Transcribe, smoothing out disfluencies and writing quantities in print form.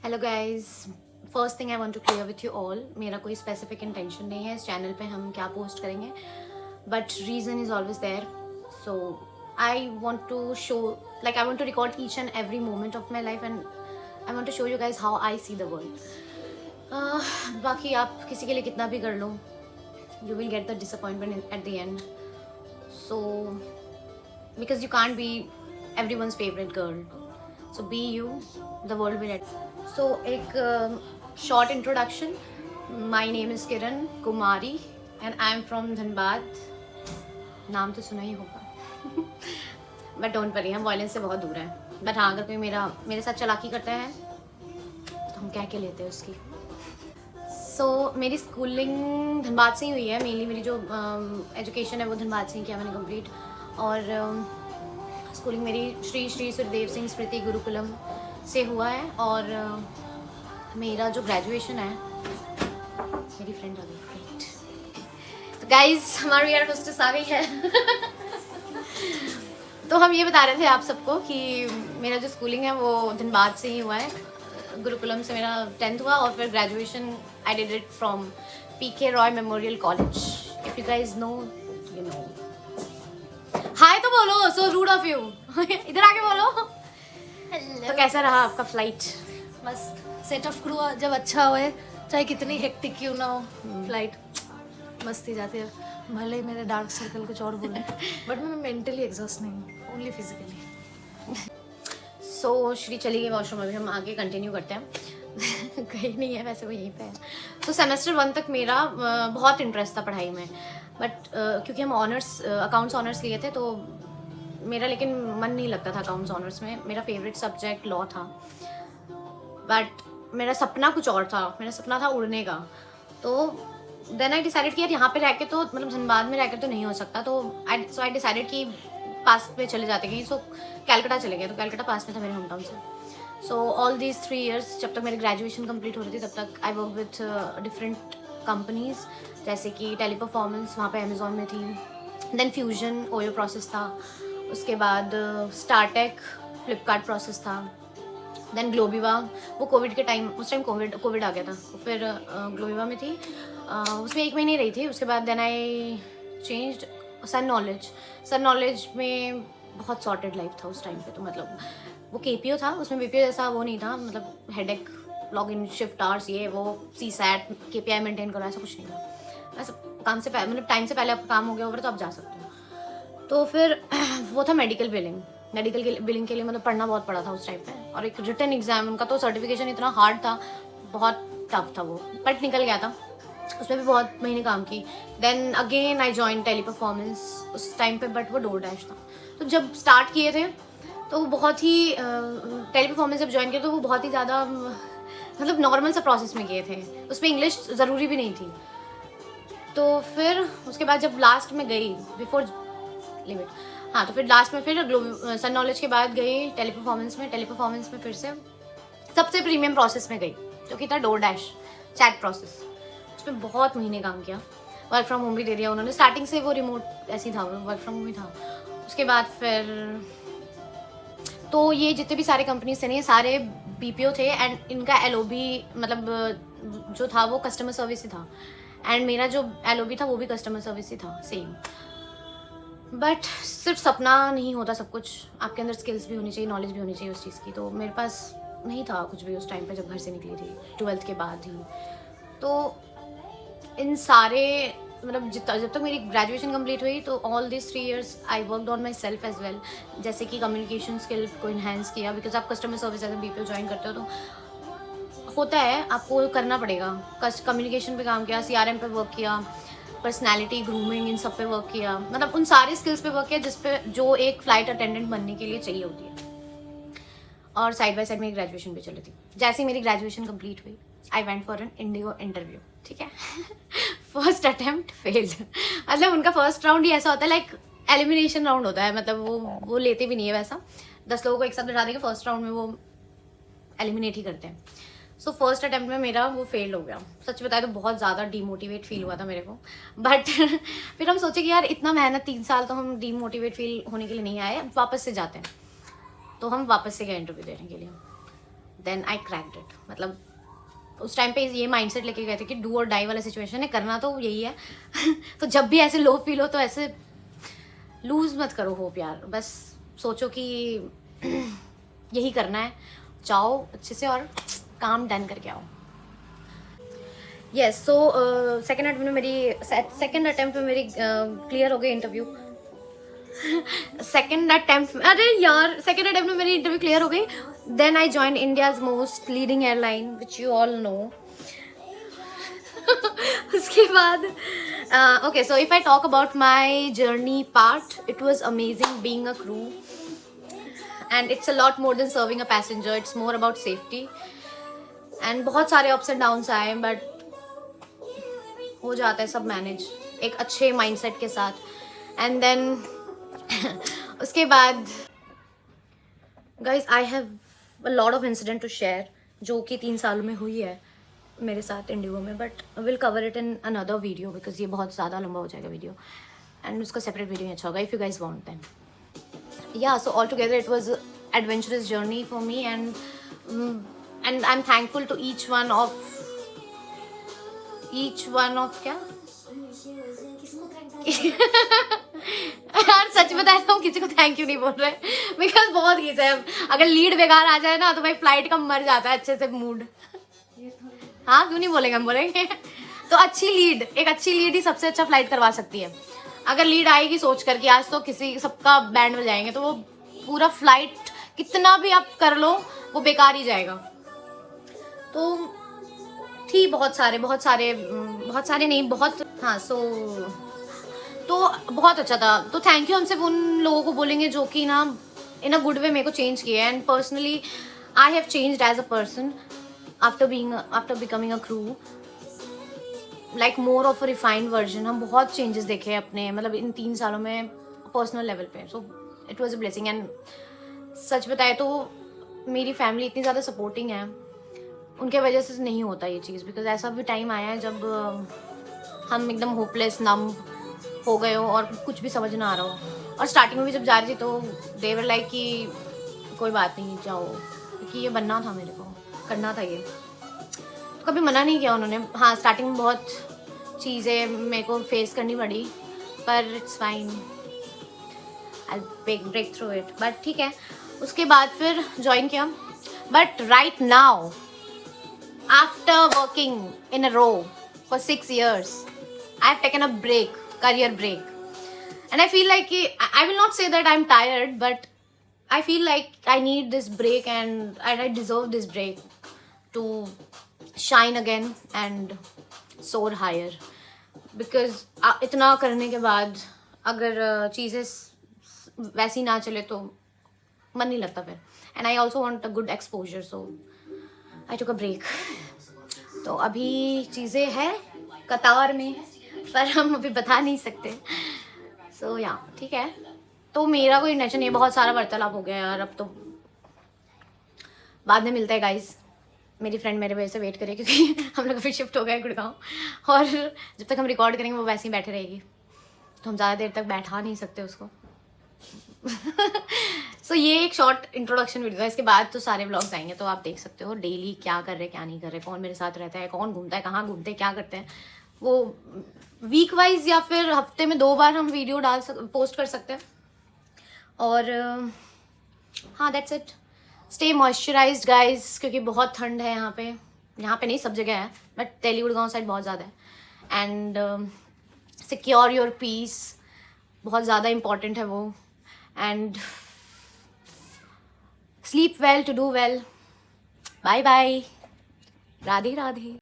Hello guys, first thing I want to clear with you all, मेरा कोई specific intention नहीं है इस चैनल पे हम क्या पोस्ट करेंगे, but reason is always there. So I want to show, like I want to record each and every moment of my life and I want to show you guys how I see the world. बाकी आप किसी के लिए कितना भी कर लो, you will get the disappointment at the end. So because you can't be everyone's favorite girl, so be you, the world will so ek short introduction. My name is Kiran Kumari and I am from Dhanbad. नाम तो सुना ही होगा but don't worry, हम violence से बहुत दूर हैं. But हाँ, अगर कोई मेरे साथ चालाकी करता है तो हम कह के लेते हैं उसकी. मेरी स्कूलिंग धनबाद से ही हुई है. मेनली मेरी जो एजुकेशन है वो धनबाद से ही किया मैंने कंप्लीट. और स्कूलिंग मेरी श्री श्री सुरदेव सिंह स्मृति गुरुकुलम से हुआ है. और मेरा जो ग्रेजुएशन है, मेरी फ्रेंड आ गई. तो गाइज, हमारी एयर होस्टेस आ गई है तो हम ये बता रहे थे आप सबको कि मेरा जो स्कूलिंग है वो धनबाद से ही हुआ है. गुरुकुलम से मेरा 10th हुआ और फिर graduation I did it from P K Roy memorial college. If you guys know, you know. Hi तो बोलो, सो रूड ऑफ यू इधर आके बोलो. तो कैसा रहा आपका फ्लाइट? मस्त. सेट ऑफ क्रू जब अच्छा होए, चाहे कितनी हेक्टिक क्यों ना हो, फ्लाइट मस्ती जाती है. भले ही मेरे डार्क सर्कल कुछ और बोले बट मैं मेंटली एग्जॉस्ट नहीं हूँ, ओनली फिजिकली. सो श्री चली गई वॉशरूम, अभी हम आगे कंटिन्यू करते हैं कहीं नहीं है वैसे, वो यहीं पे है. सो सेमेस्टर 1 तक मेरा बहुत इंटरेस्ट था पढ़ाई में, बट क्योंकि हम ऑनर्स अकाउंट्स ऑनर्स लिए थे तो मेरा लेकिन मन नहीं लगता था अकाउंट्स ऑनर्स में. मेरा फेवरेट सब्जेक्ट लॉ था, बट मेरा सपना कुछ और था. मेरा सपना था उड़ने का. तो देन आई डिसाइडेड कि यार यहाँ पे रह के तो मतलब धनबाद में रह के तो नहीं हो सकता. तो आई डिसाइडेड कि पास में चले जाते कहीं. सो कैलकाटा चले गए. तो कैलकाटा पास में था मेरे होम टाउन से. सो ऑल दीज 3 years, जब तक मेरी ग्रेजुएशन कंप्लीट हो रही थी तब तक I work with different companies, जैसे कि टेली परफॉर्मेंस, वहाँ पे अमेजोन में थी. देन फ्यूजन ओयो प्रोसेस था. उसके बाद स्टारटेक फ्लिपकार्ट प्रोसेस था. देन ग्लोबिवा, वो कोविड के टाइम, उस टाइम कोविड आ गया था. फिर ग्लोबिवा में थी, उसमें 1 महीने रही थी. उसके बाद then I changed sun knowledge में. बहुत सॉर्टेड लाइफ था उस टाइम पे. तो मतलब वो केपीओ था, उसमें बीपीओ जैसा वो नहीं था. मतलब हेडेक, लॉगिन, शिफ्ट आवर्स, ये वो, सी सैट, केपीआई मेंटेन करो, ऐसा कुछ नहीं था. ऐसा काम से पहले, मतलब टाइम से पहले आपका काम हो गया ओवर तो आप जा सकते हो. तो फिर वो था मेडिकल बिलिंग के लिए मतलब पढ़ना बहुत पड़ा था उस टाइम पे. और एक रिटन एग्जाम, उनका तो सर्टिफिकेशन इतना हार्ड था, बहुत टफ था वो, बट निकल गया था. उसमें भी बहुत महीने काम की. Then again I join Teleperformance उस टाइम पे, बट वो डोर डैश था. तो जब स्टार्ट किए थे तो वो बहुत ही टेली परफॉर्मेंस जब ज्वाइन किया तो वो बहुत ही ज़्यादा मतलब नॉर्मल सा प्रोसेस में किए थे. उसमें इंग्लिश ज़रूरी भी नहीं थी. तो फिर उसके बाद जब लास्ट में गई, बिफोर लिमिट, हाँ, तो फिर लास्ट में फिर सन नॉलेज के बाद गई टेली परफॉर्मेंस में फिर से सबसे प्रीमियम प्रोसेस में गई, जो कि था डोर डैश चैट प्रोसेस. उसमें बहुत महीने काम किया. वर्क फ्रॉम होम भी दे दिया उन्होंने. स्टार्टिंग से वो रिमोट ऐसी था, वर्क फ्रॉम होम ही था. उसके बाद फिर तो ये जितने भी सारे कंपनीज थे ना, ये सारे बीपीओ थे. एंड इनका एलओबी मतलब जो था वो कस्टमर सर्विस ही था. एंड मेरा जो एलओबी था वो भी कस्टमर सर्विस ही था, सेम. बट सिर्फ सपना नहीं होता सब कुछ, आपके अंदर स्किल्स भी होनी चाहिए, नॉलेज भी होनी चाहिए उस चीज़ की. तो मेरे पास नहीं था कुछ भी उस टाइम पे जब घर से निकली थी, 12th के बाद ही. तो इन सारे मतलब जब तक मेरी ग्रेजुएशन कंप्लीट हुई तो all this 3 years I worked on myself as well. जैसे कि कम्युनिकेशन स्किल को इन्हेंस किया, बिकॉज आप customer service as BPO join करते हो तो होता है, आपको करना पड़ेगा. कम्युनिकेशन पे काम किया, CRM पे वर्क किया, पर्सनैलिटी, ग्रूमिंग, इन सब पे वर्क किया. मतलब उन सारे स्किल्स पे वर्क किया जो एक फ्लाइट अटेंडेंट बनने के लिए चाहिए होती है. और साइड बाय साइड मेरी ग्रेजुएशन भी चली थी. जैसे ही मेरी ग्रेजुएशन कंप्लीट हुई, I went for an IndiGo interview. ठीक है फर्स्ट अटेम्प्ट फेल्ड. मतलब उनका फर्स्ट राउंड ही ऐसा होता है, लाइक एलिमिनेशन राउंड होता है. मतलब वो लेते भी नहीं है वैसा. 10 लोगों को एक साथ बिठा देंगे, फर्स्ट राउंड में वो एलिमिनेट ही करते हैं. सो फर्स्ट अटेम्प्ट में मेरा वो फेल हो गया. सच बताए तो बहुत ज़्यादा डीमोटिवेट फील हुआ था मेरे को. बट फिर हम सोचे कि यार इतना मेहनत 3 साल तो हम डीमोटिवेट फील होने के लिए नहीं आए, वापस से जाते हैं. तो हम वापस से गए इंटरव्यू देने के लिए. Then I cracked it. मतलब उस टाइम पे ये माइंडसेट लेके गए थे कि डू और डाई वाला सिचुएशन है, करना तो यही है. तो जब भी ऐसे लो फील हो तो ऐसे लूज मत करो होप यार. बस सोचो कि यही करना है, जाओ अच्छे से और काम डन करके आओ. यस. सो सेकेंड अटेम्प्ट में मेरी क्लियर हो गई इंटरव्यू. सेकेंड अटेम्प्ट में मेरी इंटरव्यू क्लियर हो गई. Then I join India's most leading airline which you all know. उसके बाद okay, so if I talk about my journey part, it was amazing being a crew. And it's a lot more than serving a passenger. It's more about safety. And बहुत सारे ups and downs आए, but हो जाता है सब manage एक अच्छे mindset के साथ. एंड देन उसके बाद guys I have a lot of incident to share जो कि 3 सालों में हुई है मेरे साथ इंडिगो में. But will cover it in another video because ये बहुत ज़्यादा लंबा हो जाएगा वीडियो. एंड उसका सेपरेट वीडियो अच्छा होगा if you guys want them. Yeah, so altogether it was an adventurous journey for me, and I'm thankful to each one of क्या यार सच बताया तो हम किसी को थैंक यू नहीं बोल रहे बिकॉज बहुत खींचा है. अगर लीड बेकार आ जाए ना तो भाई फ्लाइट का मर जाता है अच्छे से मूड. हाँ क्यों नहीं बोलेंगे, हम बोलेंगे. तो एक अच्छी लीड ही सबसे अच्छा फ्लाइट करवा सकती है. अगर लीड आएगी सोच कर कि आज तो किसी सबका बैंड बजाएंगे तो वो पूरा फ्लाइट कितना भी आप कर लो वो बेकार ही जाएगा. तो थी बहुत सारे नहीं बहुत. हाँ सो तो बहुत अच्छा था. तो थैंक यू हम सिर्फ उन लोगों को बोलेंगे जो कि ना इन अ गुड वे मेरे को चेंज किया. And personally I have changed as a person after becoming a crew. Like more of a refined version. हम बहुत चेंजेस देखे अपने मतलब इन 3 सालों में पर्सनल लेवल पे. So it was a blessing. And such बताए तो मेरी फैमिली इतनी ज़्यादा सपोर्टिंग है, उनके वजह से नहीं होता ये चीज़. बिकॉज ऐसा भी टाइम आया है जब हम एकदम होपलेस नम हो गए हो और कुछ भी समझ ना आ रहा हो. और स्टार्टिंग में भी जब जा रही थी तो दे वर लाइक कि कोई बात नहीं जाओ, क्योंकि ये बनना था, मेरे को करना था ये. कभी मना नहीं किया उन्होंने. हाँ स्टार्टिंग में बहुत चीज़ें मेरे को फेस करनी पड़ी, पर it's fine, I break through it. But ठीक है. उसके बाद फिर ज्वाइन किया. But right now after working in a row for 6 years I have taken a break, career break. And I feel like I will not say that I'm tired, but I feel like I need this break and I deserve this break to shine again and soar higher. Because इतना करने के बाद अगर चीज़ें वैसी ना चले तो मन नहीं लगता फिर. And I also want a good exposure, so I took a break. तो अभी चीज़ें हैं कतार में, पर हम अभी बता नहीं सकते. सो या ठीक है. तो मेरा कोई इंटेंशन नहीं है. बहुत सारा वार्तालाप हो गया यार. अब तो बाद में मिलता है गाइज. मेरी फ्रेंड मेरे वजह से वेट करे क्योंकि हम लोग फिर शिफ्ट हो गए गुड़गांव, और जब तक हम रिकॉर्ड करेंगे वो वैसे ही बैठे रहेगी, तो हम ज़्यादा देर तक बैठा नहीं सकते उसको. सो ये एक शॉर्ट इंट्रोडक्शन वीडियो है. इसके बाद तो सारे व्लॉग्स आएंगे तो आप देख सकते हो डेली क्या कर रहे क्या नहीं कर रहे, कौन मेरे साथ रहता है, कौन घूमता है, कहाँ घूमते हैं, क्या करते हैं. वो वीक वाइज या फिर हफ्ते में 2 बार हम वीडियो पोस्ट कर सकते हैं. और हाँ that's it. Stay moisturised guys, क्योंकि बहुत ठंड है यहाँ पे नहीं सब जगह है, बट दिल्ली गुड़गांव साइड बहुत ज़्यादा है. एंड सिक्योर योर पीस बहुत ज़्यादा इम्पॉर्टेंट है वो. And sleep well to do well. Bye bye. Radhe Radhe.